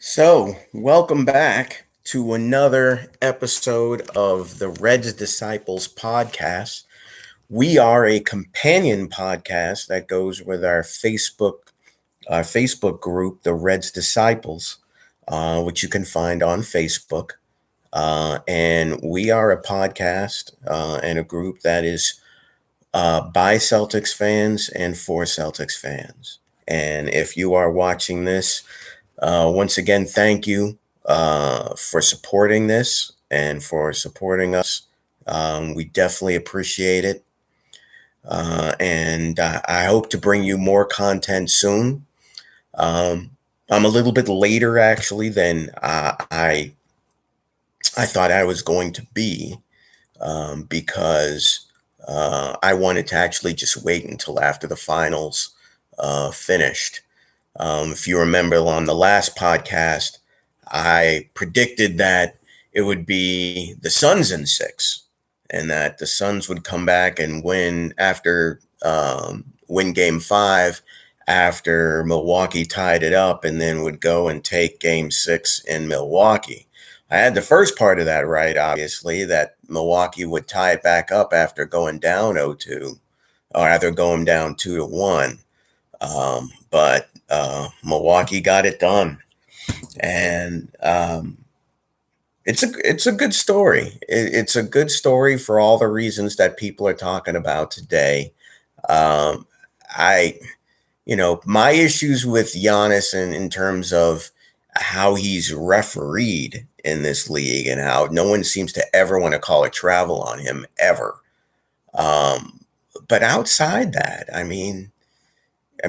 So, welcome back to another episode of the Reds Disciples podcast. We are a companion podcast that goes with our Facebook group, the Reds Disciples, which you can find on Facebook. And we are a podcast and a group that is by Celtics fans and for Celtics fans. And if you are watching this, once again, thank you for supporting this and for supporting us. We definitely appreciate it. And I hope to bring you more content soon. Um, I'm a little bit later actually than I thought I was going to be because I wanted to actually just wait until after the finals finished. If you remember on the last podcast, I predicted that it would be the Suns in six, and that the Suns would come back and win Game Five after Milwaukee tied it up, and then would go and take Game Six in Milwaukee. I had the first part of that right, obviously, that Milwaukee would tie it back up after going down 0-2, or after going down 2-1. But Milwaukee got it done, and it's a good story. It's a good story for all the reasons that people are talking about today. Um, I, my issues with Giannis in terms of how he's refereed in this league and how no one seems to ever want to call a travel on him ever. Um, but outside that, I mean,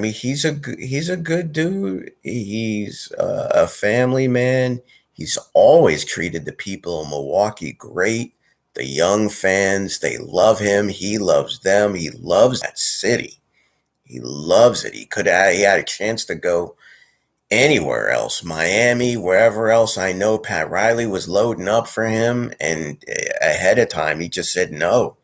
he's a good dude. He's a family man. He's always treated the people of Milwaukee great. The young fans, they love him. He loves them. He loves that city. He loves it. He had a chance to go anywhere else, Miami, wherever else. I know Pat Riley was loading up for him, and ahead of time, he just said no.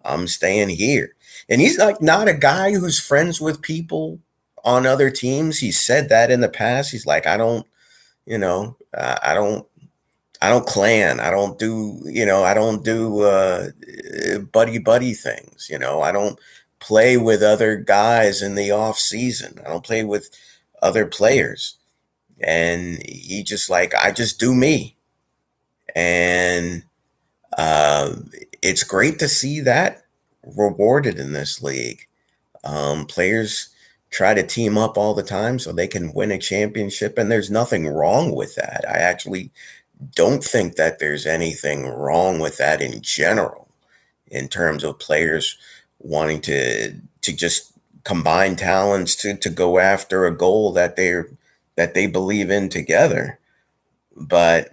I'm staying here. And he's like not a guy who's friends with people on other teams. He said that in the past. He's like, I don't clan. I don't do buddy buddy things. I don't play with other guys in the off season. I don't play with other players. And he just like, I just do me. And uh, it's great to see that rewarded in this league. Players try to team up all the time so they can win a championship, and there's nothing wrong with that. I actually don't think that there's anything wrong with that in general, in terms of players wanting to just combine talents to go after a goal that they believe in together. But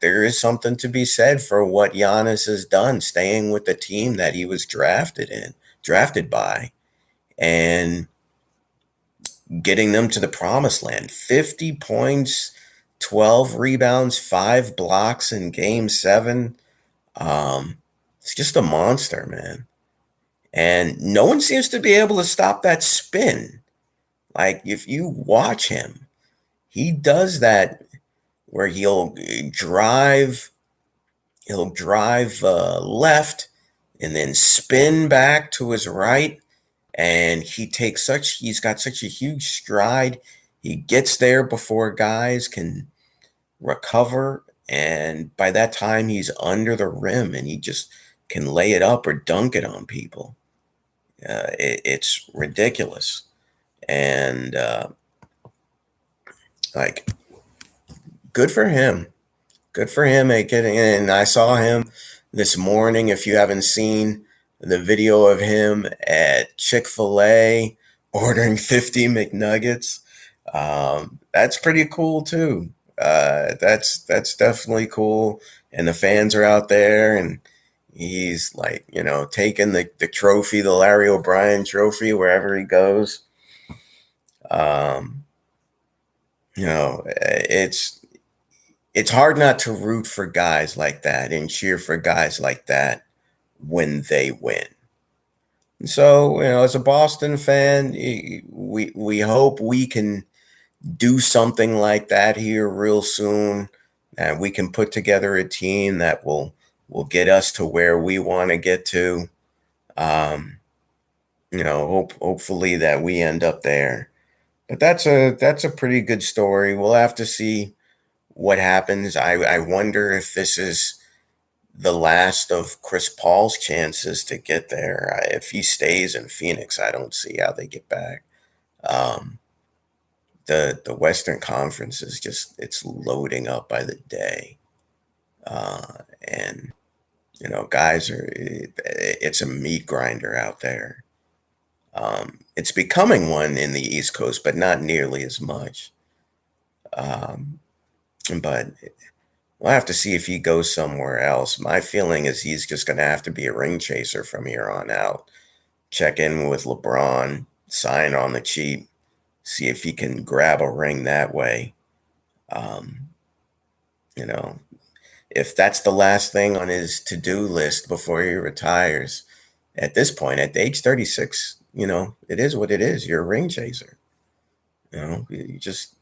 there is something to be said for what Giannis has done, staying with the team that he was drafted by, and getting them to the promised land. 50 points, 12 rebounds, 5 blocks in game seven. It's just a monster, man. And no one seems to be able to stop that spin. Like, if you watch him, he does that where he'll drive left and then spin back to his right, and he's got such a huge stride. He gets there before guys can recover, and by that time he's under the rim and he just can lay it up or dunk it on people. It's ridiculous. And like, good for him. Good for him at getting in. I saw him this morning. If you haven't seen the video of him at Chick-fil-A ordering 50 McNuggets, that's pretty cool too. That's definitely cool. And the fans are out there, and he's like, taking the trophy, the Larry O'Brien trophy, wherever he goes. Um, it's hard not to root for guys like that and cheer for guys like that when they win. So, as a Boston fan, we hope we can do something like that here real soon, and we can put together a team that will get us to where we want to get to. Um, hopefully that we end up there. But that's a pretty good story. We'll have to see what happens. I wonder if this is the last of Chris Paul's chances to get there. If he stays in Phoenix, I don't see how they get back. Um, the Western Conference is just it's loading up by the day, and guys it's a meat grinder out there. It's becoming one in the East Coast, but not nearly as much. Um, but we'll have to see if he goes somewhere else. My feeling is he's just going to have to be a ring chaser from here on out. Check in with LeBron, sign on the cheap, see if he can grab a ring that way. Um, you know, if that's the last thing on his to-do list before he retires, at this point, at age 36, it is what it is. You're a ring chaser. You just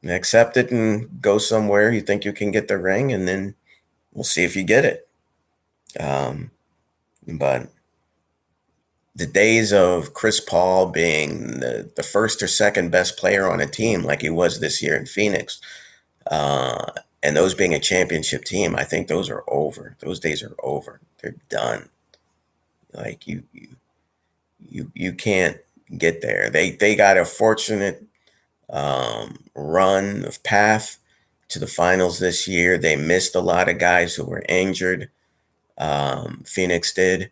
accept it and go somewhere you think you can get the ring, and then we'll see if you get it. But the days of Chris Paul being the first or second best player on a team like he was this year in Phoenix, uh, and those being a championship team, I think those are over. Those days are over. They're done. Like you can't get there. They got a fortunate run of path to the finals this year. They missed a lot of guys who were injured. Phoenix did.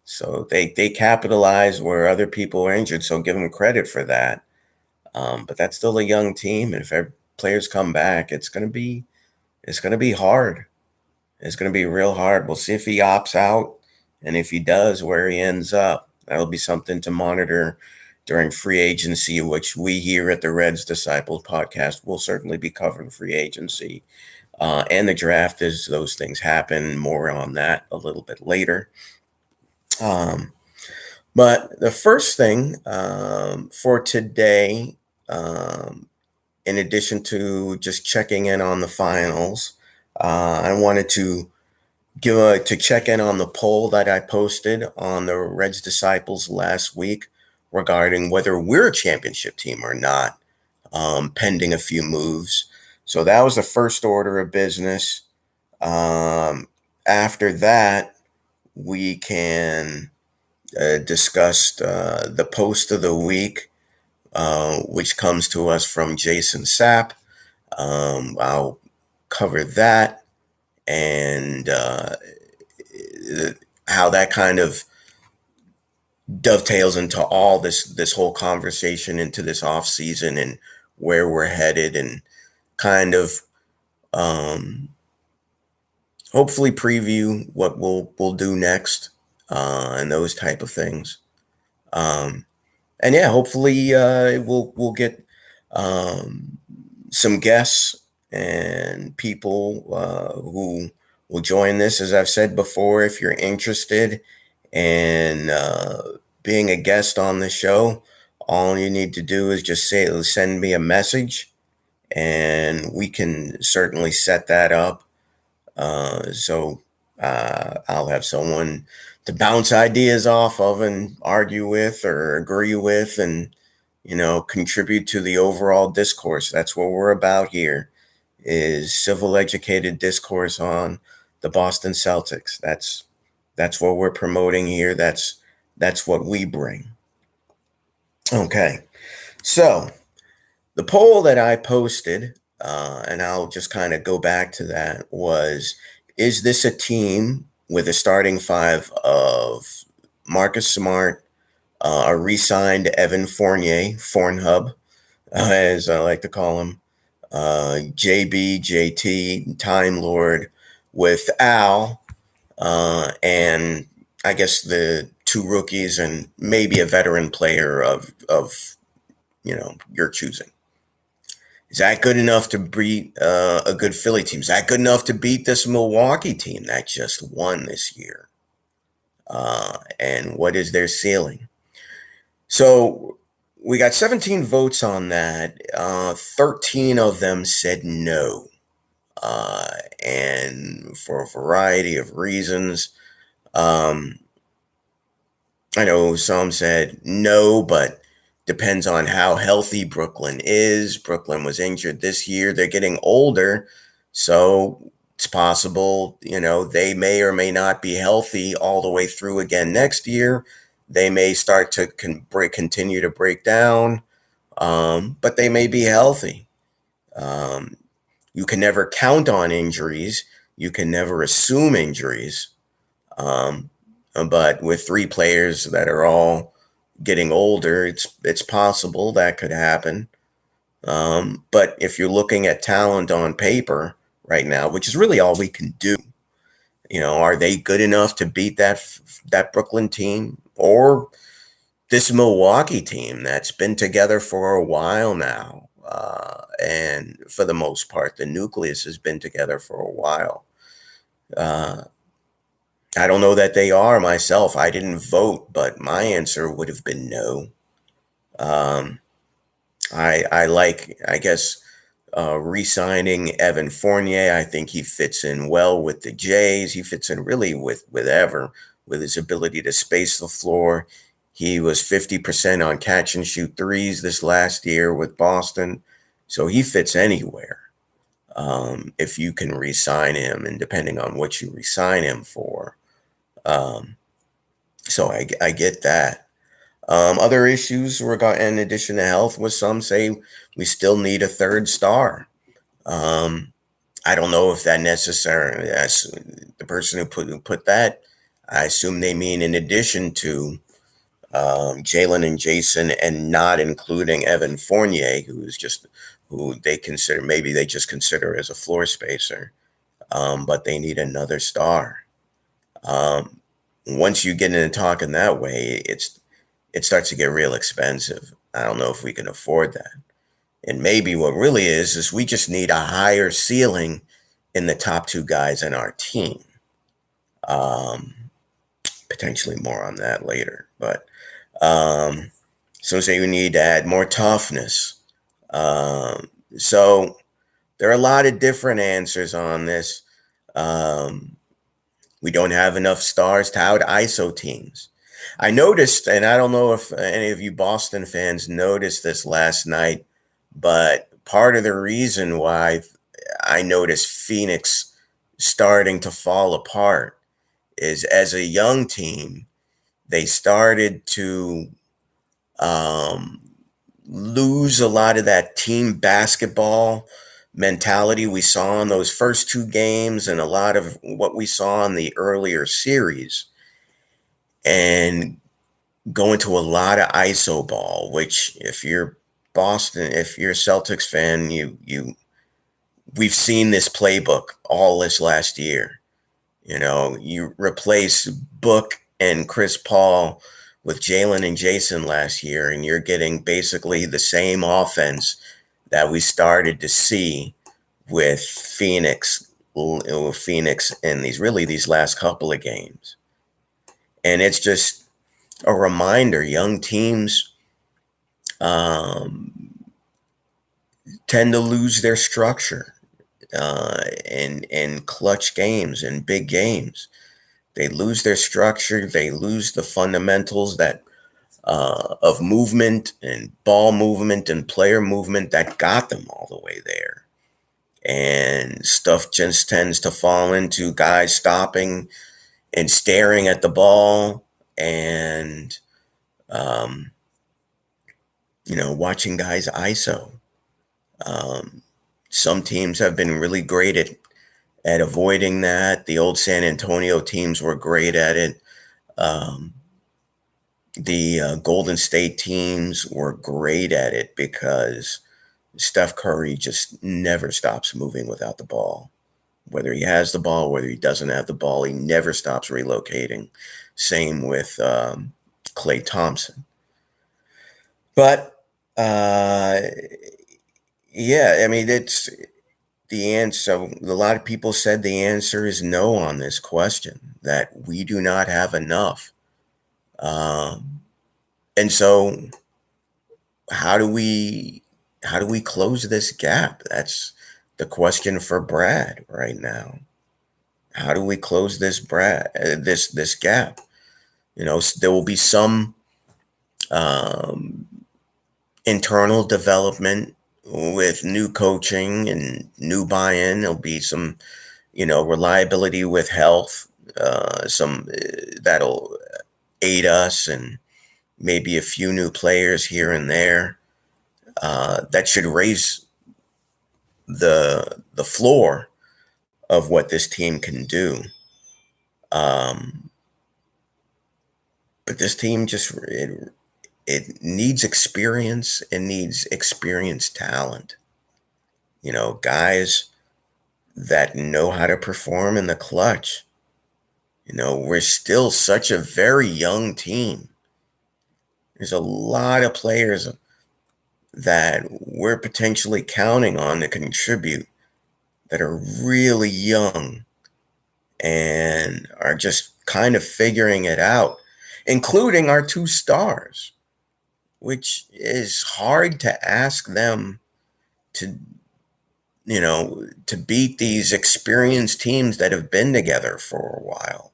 So they capitalized where other people were injured. So give them credit for that. But that's still a young team, and if players come back, it's gonna be hard. It's gonna be real hard. We'll see if he opts out, and if he does, where he ends up. That'll be something to monitor during free agency, which we here at the Reds Disciples podcast will certainly be covering free agency and the draft as those things happen. More on that a little bit later. Um, but the first thing for today, in addition to just checking in on the finals, I wanted to to check in on the poll that I posted on the Reds Disciples last week regarding whether we're a championship team or not, pending a few moves. So that was the first order of business. After that, we can discuss the post of the week, which comes to us from Jason Sapp. I'll cover that and how that kind of dovetails into all this whole conversation into this off season and where we're headed, and kind of um, hopefully preview what we'll do next, and those type of things. Um, and yeah, hopefully we'll get um, some guests and people who will join this. As I've said before, if you're interested in being a guest on the show, all you need to do is just send me a message, and we can certainly set that up. So I'll have someone to bounce ideas off of and argue with or agree with, and contribute to the overall discourse. That's what we're about here, is civil educated discourse on the Boston Celtics. That's what we're promoting here. That's what we bring. Okay. So the poll that I posted, and I'll just kind of go back to that, was, is this a team with a starting five of Marcus Smart, a re-signed Evan Fournier, Fornhub, as I like to call him, JB, JT, Time Lord, with Al, and I guess the two rookies and maybe a veteran player of your choosing. Is that good enough to beat a good Philly team? Is that good enough to beat this Milwaukee team that just won this year? And what is their ceiling? So we got 17 votes on that. 13 of them said no. And for a variety of reasons. Um, I know some said no, but depends on how healthy Brooklyn is. Brooklyn was injured this year. They're getting older. So it's possible, they may or may not be healthy all the way through again next year. They may start to continue to break down, but they may be healthy. Um, you can never count on injuries. You can never assume injuries. Um, but with three players that are all getting older, it's possible that could happen. But if you're looking at talent on paper right now, which is really all we can do, are they good enough to beat that Brooklyn team or this Milwaukee team that's been together for a while now? And for the most part, the nucleus has been together for a while. Uh, I don't know that they are myself. I didn't vote, but my answer would have been no. Um, I like, I guess, re-signing Evan Fournier. I think he fits in well with the Jays. He fits in really with ever, with his ability to space the floor. He was 50% on catch and shoot threes this last year with Boston, so he fits anywhere. If you can re-sign him, and depending on what you re-sign him for. Um, so I get that. Other issues in addition to health, was some say we still need a third star. Um, I don't know if that necessarily. That's the person who put that. I assume they mean in addition to Jalen and Jason, and not including Evan Fournier, who they consider, maybe they just consider as a floor spacer. But they need another star. Um, Once you get into talking that way, it starts to get real expensive. I don't know if we can afford that. And maybe what really is we just need a higher ceiling in the top two guys in our team. Um, Potentially more on that later. But so say we need to add more toughness. So there are a lot of different answers on this. Um, we don't have enough stars to out ISO teams. I noticed, and I don't know if any of you Boston fans noticed this last night, but part of the reason why I noticed Phoenix starting to fall apart is, as a young team, they started to um, lose a lot of that team basketball mentality we saw in those first two games, and a lot of what we saw in the earlier series, and go into a lot of ISO ball, which if you're a Celtics fan, we've seen this playbook all this last year. You replace Book and Chris Paul with Jalen and Jason last year, and you're getting basically the same offense that we started to see with Phoenix in these last couple of games. And it's just a reminder, young teams um, tend to lose their structure in clutch games and big games. They lose their structure. They lose the fundamentals of movement and ball movement and player movement that got them all the way there. And stuff just tends to fall into guys stopping and staring at the ball, and um, watching guys ISO. Um, some teams have been really great at avoiding that. The old San Antonio teams were great at it. Um, the Golden State teams were great at it because Steph Curry just never stops moving without the ball. Whether he has the ball, whether he doesn't have the ball, he never stops relocating. Same with Klay Thompson. But yeah, I mean, it's the answer. A lot of people said the answer is no on this question, that we do not have enough. And so how do we how do we close this gap? That's the question for Brad right now. How do we close this gap? There will be some um, internal development with new coaching and new buy-in. There'll be some, reliability with health. Some that'll aid us, and maybe a few new players here and there. That should raise the floor of what this team can do. Um, but this team it needs experience. It needs experienced talent. Guys that know how to perform in the clutch. We're still such a very young team. There's a lot of players that we're potentially counting on to contribute that are really young and are just kind of figuring it out, including our two stars, which is hard to ask them to, to beat these experienced teams that have been together for a while.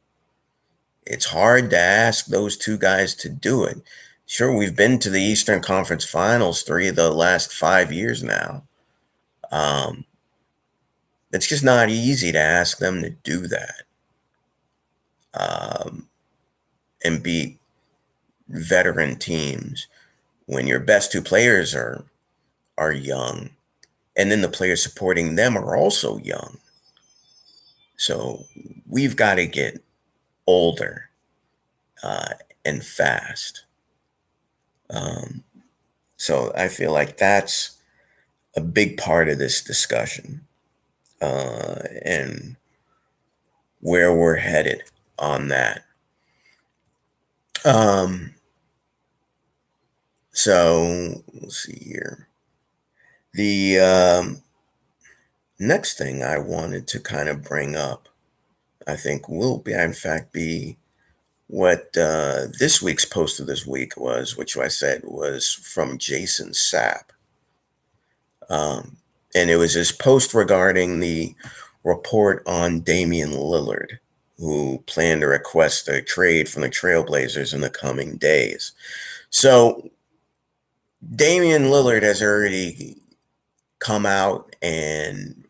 It's hard to ask those two guys to do it. Sure, we've been to the Eastern Conference Finals 3 of the last 5 years now. It's just not easy to ask them to do that, and beat veteran teams when your best two players are young, and then the players supporting them are also young. So we've got to get older and fast. So I feel like that's a big part of this discussion, and where we're headed on that. So let's see here. The next thing I wanted to kind of bring up, I think will be, in fact, be what this week's post of this week was, which I said was from Jason Sapp. And it was his post regarding the report on Damian Lillard, who planned to request a trade from the Trailblazers in the coming days. So Damian Lillard has already come out and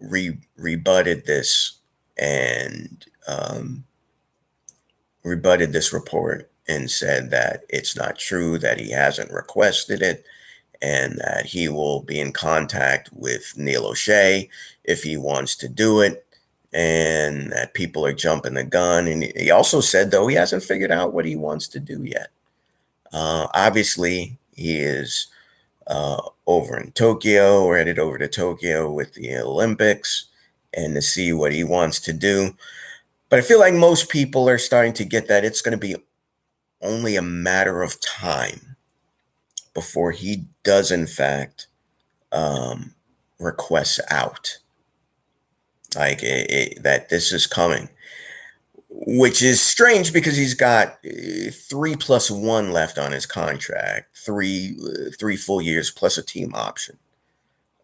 rebutted this, and rebutted this report and said that it's not true, that he hasn't requested it, and that he will be in contact with Neil O'Shea if he wants to do it, and that people are jumping the gun. And he also said, though, he hasn't figured out what he wants to do yet. Obviously, he is over in Tokyo, or headed over to Tokyo with the Olympics, and to see what he wants to do. But I feel like most people are starting to get that it's going to be only a matter of time before he does, in fact, request out. Like that this is coming, which is strange because he's got 3+1 left on his contract, three full years plus a team option.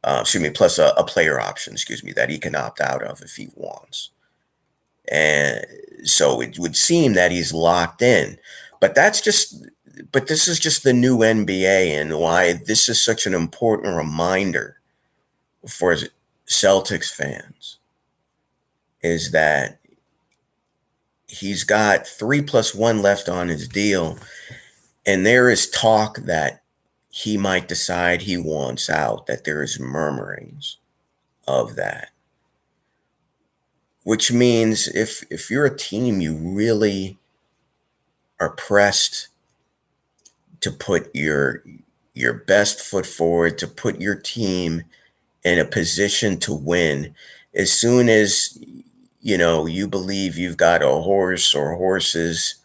Plus a player option, that he can opt out of if he wants. And so it would seem that he's locked in. But this is just the new NBA, and why this is such an important reminder for Celtics fans is that he's got 3+1 left on his deal, and there is talk that he might decide he wants out, that there is murmurings of that. Which means if you're a team, you really are pressed to put your best foot forward, to put your team in a position to win. As soon as you believe you've got a horse or horses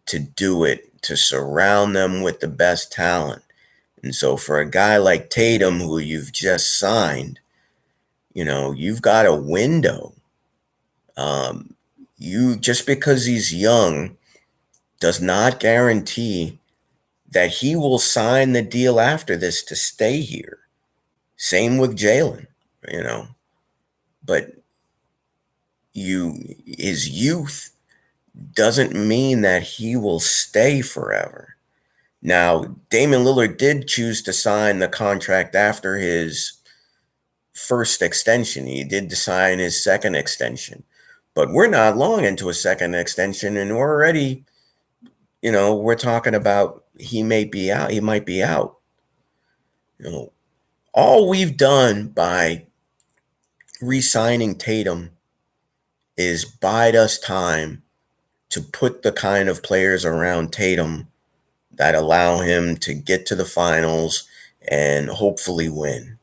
to do it, to surround them with the best talent. And so for a guy like Tatum, who you've just signed, you've got a window. You just because he's young does not guarantee that he will sign the deal after this to stay here. Same with Jalen, you know. But his youth doesn't mean that he will stay forever. Now, Damian Lillard did choose to sign the contract after his first extension. He did sign his second extension. But we're not long into a second extension, and we're already, we're talking about he may be out. He might be out. All we've done by re-signing Tatum is bide us time to put the kind of players around Tatum that allow him to get to the finals and hopefully win.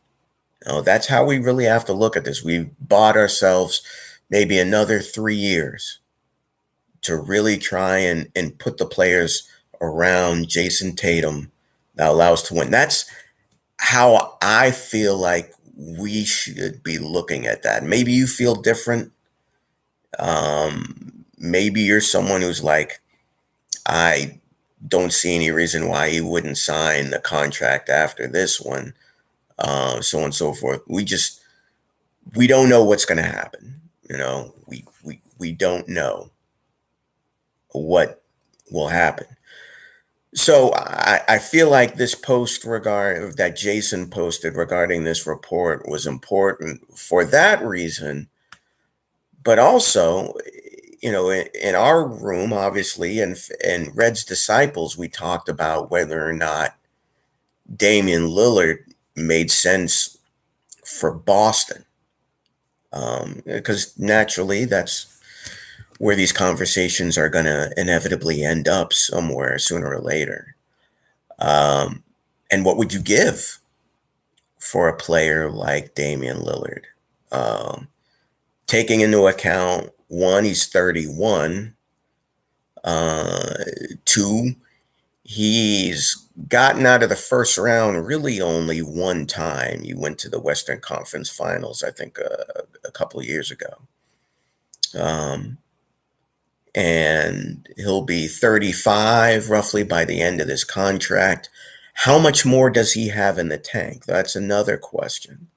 That's how we really have to look at this. We've bought ourselves maybe another 3 years to really try and put the players around Jason Tatum that allow us to win. That's how I feel like we should be looking at that. Maybe you feel different. Maybe you're someone who's like, I don't see any reason why he wouldn't sign the contract after this one, so on and so forth. We don't know what's going to happen. We don't know what will happen. So I feel like this post that Jason posted regarding this report was important for that reason, but also, in our room, obviously, and Red's Disciples, we talked about whether or not Damian Lillard made sense for Boston, because naturally that's where these conversations are going to inevitably end up somewhere sooner or later. And what would you give for a player like Damian Lillard? Taking into account, one, he's 31. Two, he's gotten out of the first round really only one time. He went to the Western Conference Finals, I think, a couple of years ago. And he'll be 35 roughly by the end of this contract. How much more does he have in the tank? That's another question.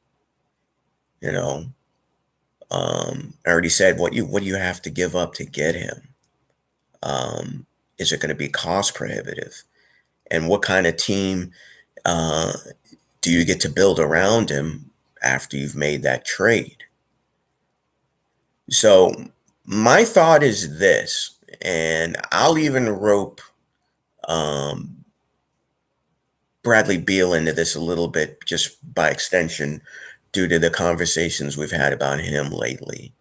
I already said what do you have to give up to get him? Is it going to be cost prohibitive? And what kind of team do you get to build around him after you've made that trade? So my thought is this, and I'll even rope Bradley Beal into this a little bit just by extension due to the conversations we've had about him lately.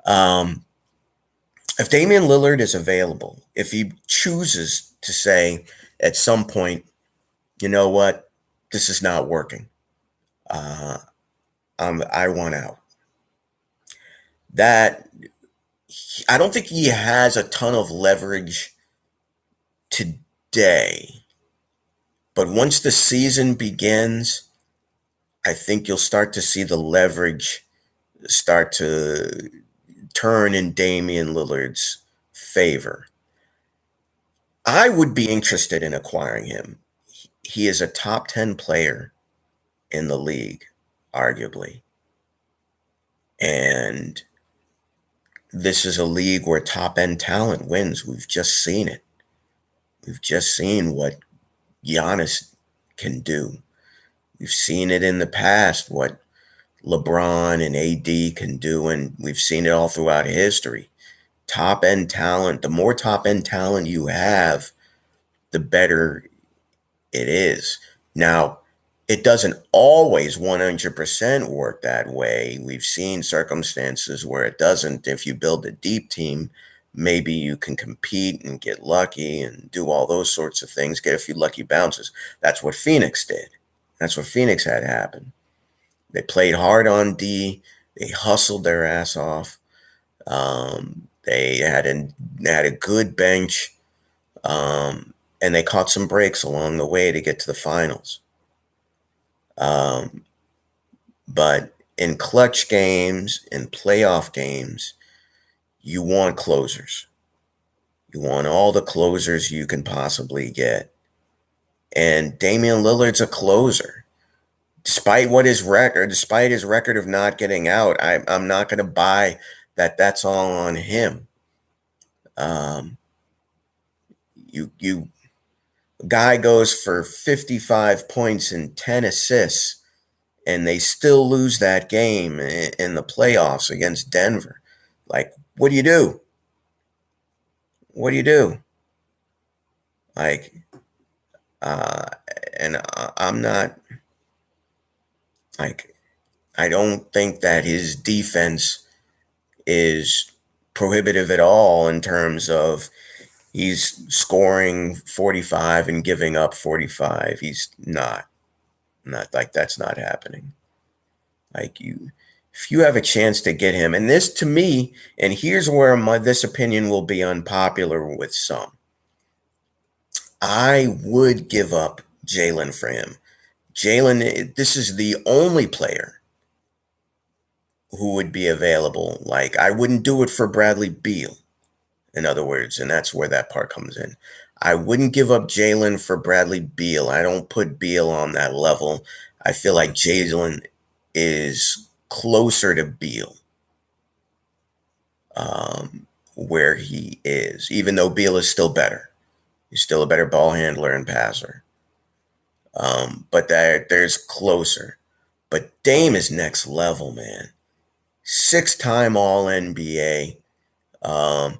If Damian Lillard is available, if he chooses to say at some point, you know what, this is not working, I want out. That I don't think he has a ton of leverage today, but once the season begins, I think you'll start to see the leverage start to turn in Damian Lillard's favor. I would be interested in acquiring him. He is a top 10 player in the league, arguably. And this is a league where top end talent wins. We've just seen it. We've just seen what Giannis can do. We've seen it in the past, what LeBron and AD can do, and we've seen it all throughout history. Top end talent, the more top end talent you have, the better it is. Now, it doesn't always 100% work that way. We've seen circumstances where it doesn't. If you build a deep team, maybe you can compete and get lucky and do all those sorts of things, get a few lucky bounces. That's what Phoenix did. That's what Phoenix had happen. They played hard on D. They hustled their ass off. They had a good bench, and they caught some breaks along the way to get to the finals. But in clutch games, in playoff games, you want closers. You want all the closers you can possibly get. And Damian Lillard's a closer. Despite his record of not getting out, I'm not going to buy that that's all on him. Um, you guy goes for 55 points and 10 assists, and they still lose that game in the playoffs against Denver. Like, what do you do? What do you do? Like, uh, and I'm not like I don't think that his defense is prohibitive at all in terms of he's scoring 45 and giving up 45. He's not like that's not happening. Like if you have a chance to get him, and this to me, and here's where this opinion will be unpopular with some. I would give up Jalen for him. Jalen, this is the only player who would be available. Like I wouldn't do it for Bradley Beal, in other words, and that's where that part comes in. I wouldn't give up Jalen for Bradley Beal. I don't put Beal on that level. I feel like Jalen is closer to Beal, where he is, even though Beal is still better. He's still a better ball handler and passer. But there's closer. But Dame is next level, man. 6-time All NBA. Um,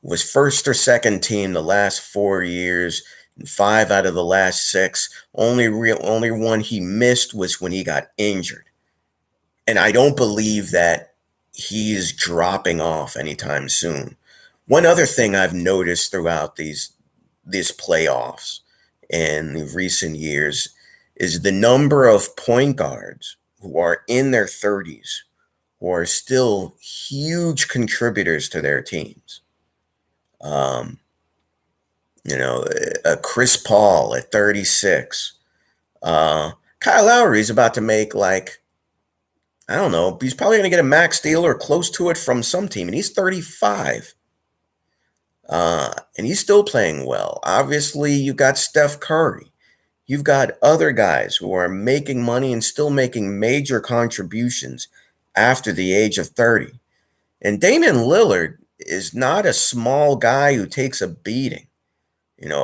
was first or second team the last 4 years, and 5 out of the last 6. Only one he missed was when he got injured. And I don't believe that he is dropping off anytime soon. One other thing I've noticed throughout these playoffs in the recent years is the number of point guards who are in their 30s who are still huge contributors to their teams. Um, a Chris Paul at 36. Kyle Lowry is about to make like, I don't know, he's probably going to get a max deal or close to it from some team, and he's 35. And he's still playing well. Obviously, you got Steph Curry. You've got other guys who are making money and still making major contributions after the age of 30. And Damian Lillard is not a small guy who takes a beating.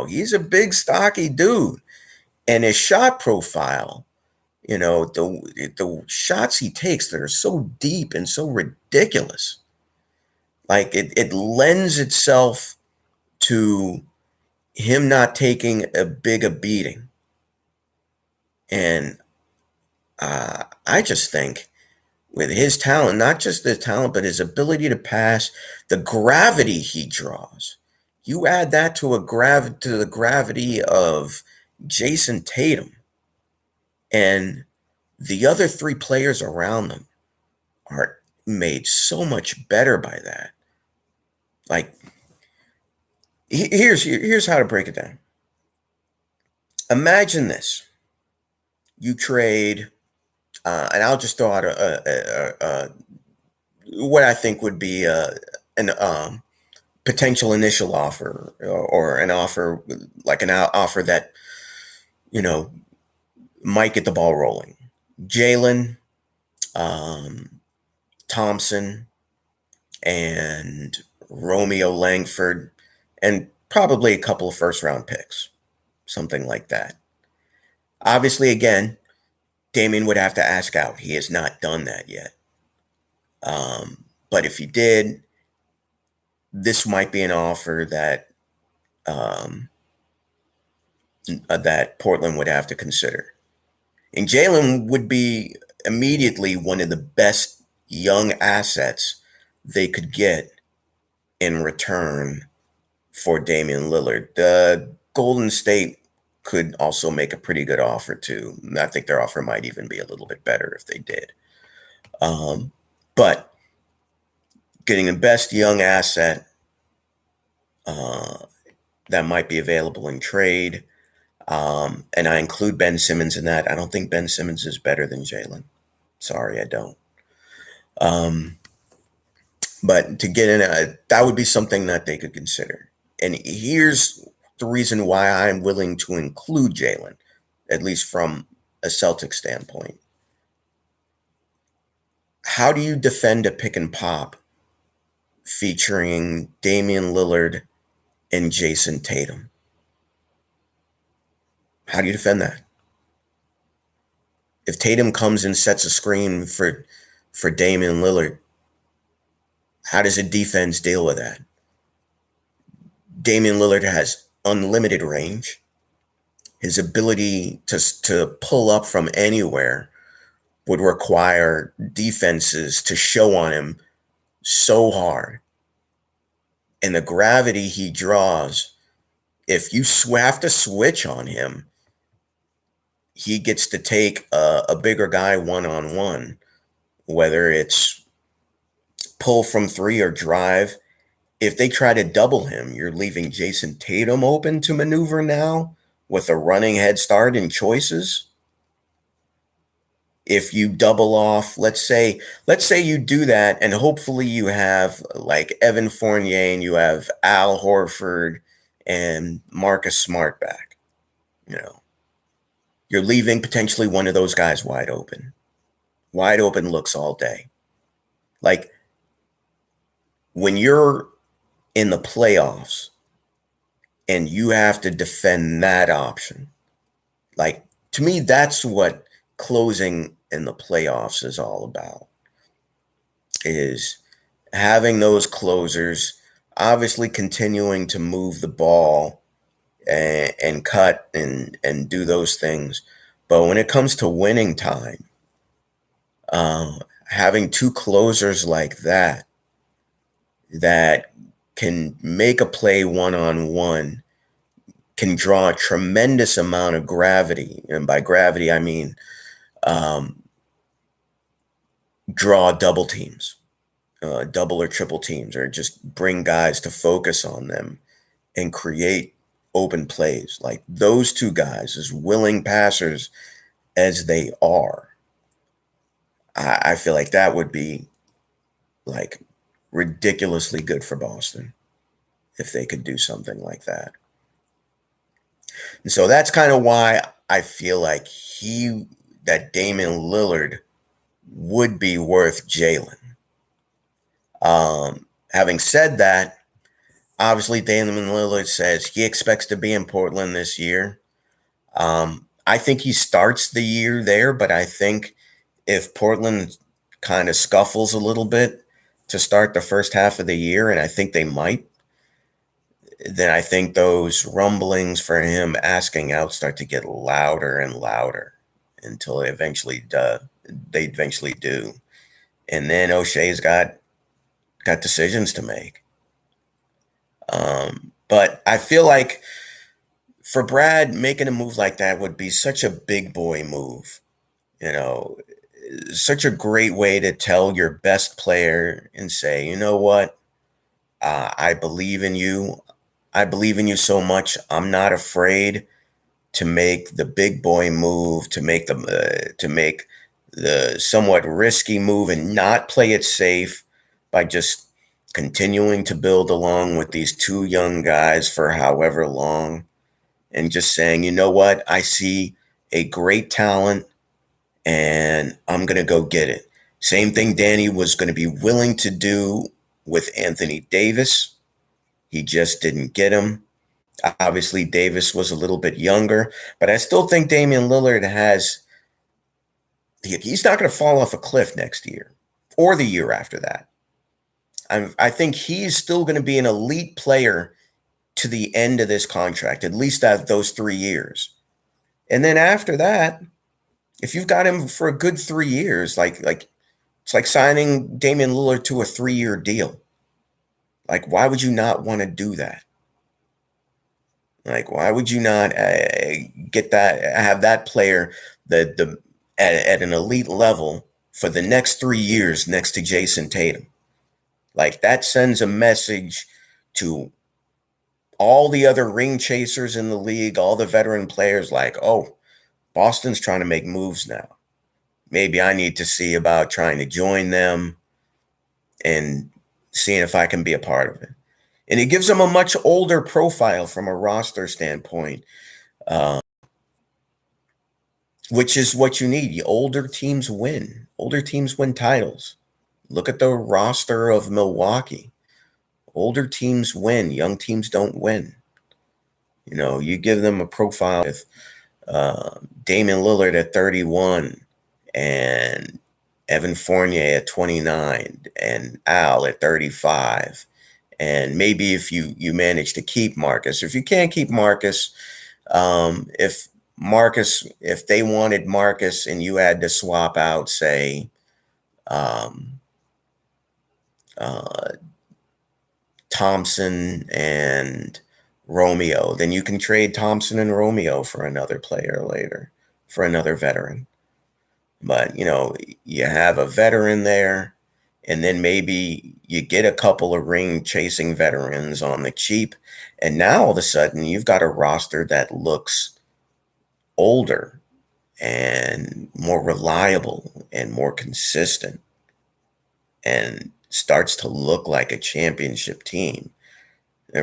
He's a big, stocky dude. And his shot profile, the shots he takes that are so deep and so ridiculous, like it lends itself to him not taking a big a beating. And I just think with his talent, not just the talent, but his ability to pass, the gravity he draws, you add that to the gravity of Jason Tatum, and the other 3 players around them are made so much better by that. Like, here's how to break it down. Imagine this: you trade, and I'll just throw out what I think would be an potential initial offer, or an offer like an offer that you know might get the ball rolling. Jalen, um, Thompson, and Romeo Langford, and probably a couple of first round picks, something like that. Obviously, again, Damien would have to ask out. He has not done that yet. But if he did, this might be an offer um, that Portland would have to consider. And Jalen would be immediately one of the best young assets they could get in return for Damian Lillard. The Golden State could also make a pretty good offer too. I think their offer might even be a little bit better if they did. But getting the best young asset uh, that might be available in trade, and I include Ben Simmons in that. I don't think Ben Simmons is better than Jalen. Sorry, I don't. Um, but to get in, that would be something that they could consider. And here's the reason why I'm willing to include Jalen, at least from a Celtic standpoint. How do you defend a pick and pop featuring Damian Lillard and Jason Tatum? How do you defend that? If Tatum comes and sets a screen for Damian Lillard, how does a defense deal with that? Damian Lillard has unlimited range. His ability to pull up from anywhere would require defenses to show on him so hard. And the gravity he draws, if you have to switch on him, he gets to take a bigger guy one-on-one, whether it's pull from three or drive. If they try to double him, you're leaving Jason Tatum open to maneuver now with a running head start and choices. If you double off, let's say you do that, and hopefully you have like Evan Fournier and you have Al Horford and Marcus Smart back. You know, you're leaving potentially one of those guys wide open. Wide open looks all day. Like when you're in the playoffs and you have to defend that option, like to me, that's what closing in the playoffs is all about, is having those closers, obviously continuing to move the ball and cut and do those things. But when it comes to winning time, having two closers like that can make a play one-on-one, can draw a tremendous amount of gravity. And by gravity, I mean draw double teams, double or triple teams, or just bring guys to focus on them and create open plays. Like those two guys, as willing passers as they are, I feel like that would be like ridiculously good for Boston if they could do something like that. And so that's kind of why I feel like that Damian Lillard would be worth Jalen. Having said that, obviously Damian Lillard says he expects to be in Portland this year. I think he starts the year there, but I think if Portland kind of scuffles a little bit to start the first half of the year, and I think they might, then I think those rumblings for him asking out start to get louder and louder until they eventually do. And then O'Shea's got decisions to make. But I feel like for Brad, making a move like that would be such a big boy move. You know, such a great way to tell your best player and say, you know what, I believe in you. I believe in you so much. I'm not afraid to make the big boy move, to make the somewhat risky move and not play it safe by just continuing to build along with these two young guys for however long, and just saying, you know what, I see a great talent and I'm going to go get it. Same thing Danny was going to be willing to do with Anthony Davis. He just didn't get him. Obviously, Davis was a little bit younger, but I still think Damian Lillard he's not going to fall off a cliff next year or the year after that. I think he's still going to be an elite player to the end of this contract, at least those 3 years. And then after that, if you've got him for a good 3 years, like it's like signing Damian Lillard to a 3-year deal. Like, why would you not want to do that? Like, why would you not have that player at an elite level for the next 3 years next to Jason Tatum? Like, that sends a message to all the other ring chasers in the league, all the veteran players, like, oh, Boston's trying to make moves now. Maybe I need to see about trying to join them and seeing if I can be a part of it. and it gives them a much older profile from a roster standpoint, uh, which is what you need. The older teams win. Older teams win titles. Look at the roster of Milwaukee. Older teams win. Young teams don't win. You give them a profile with Damian Lillard at 31 and Evan Fournier at 29 and Al at 35. And maybe if you manage to keep Marcus, if you can't keep Marcus, if they wanted Marcus and you had to swap out, say, um, uh, Thompson and Romeo, then you can trade Thompson and Romeo for another player later, for another veteran. But, you have a veteran there, and then maybe you get a couple of ring chasing veterans on the cheap. And now all of a sudden you've got a roster that looks older and more reliable and more consistent and starts to look like a championship team. The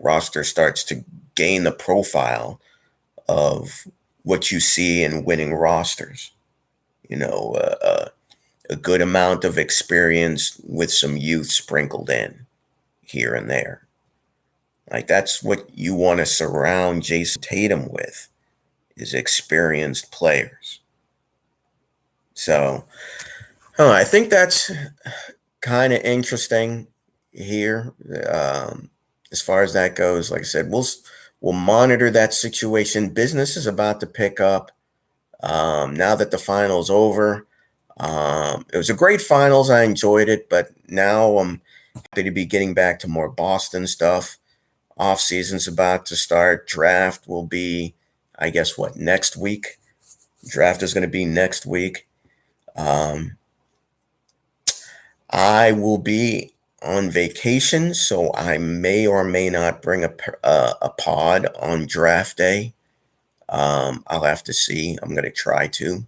roster starts to gain the profile of what you see in winning rosters. You know, a good amount of experience with some youth sprinkled in here and there. Like that's what you want to surround Jason Tatum with, is experienced players. So, I think that's kind of interesting here. As far as that goes, like I said, we'll monitor that situation. Business is about to pick up now that the finals over. It was a great finals. I enjoyed it, but now I'm happy to be getting back to more Boston stuff. Off season's about to start. Draft will be, I guess, next week. Draft is going to be next week. I will be on vacation, so I may or may not bring a pod on draft day. I'll have to see. I'm going to try to,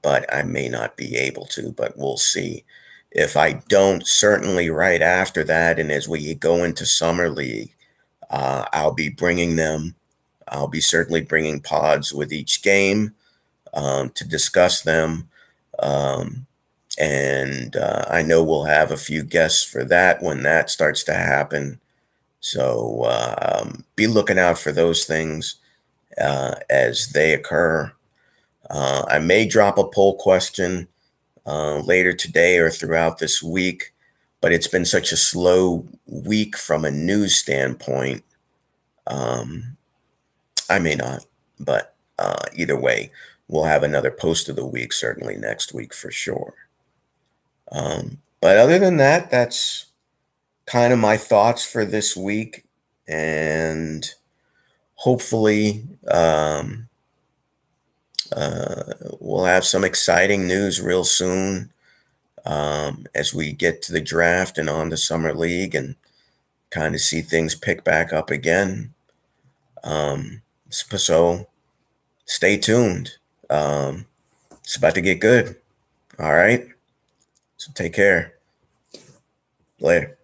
but I may not be able to, but we'll see. If I don't, certainly right after that, and as we go into summer league, I'll be bringing them. I'll be certainly bringing pods with each game to discuss them. And I know we'll have a few guests for that when that starts to happen. So be looking out for those things as they occur. I may drop a poll question later today or throughout this week, but it's been such a slow week from a news standpoint. I may not, but either way, we'll have another post of the week, certainly next week for sure. But other than that, that's kind of my thoughts for this week. And hopefully, we'll have some exciting news real soon as we get to the draft and on to summer league and kind of see things pick back up again. So stay tuned. It's about to get good. All right. So take care. Later.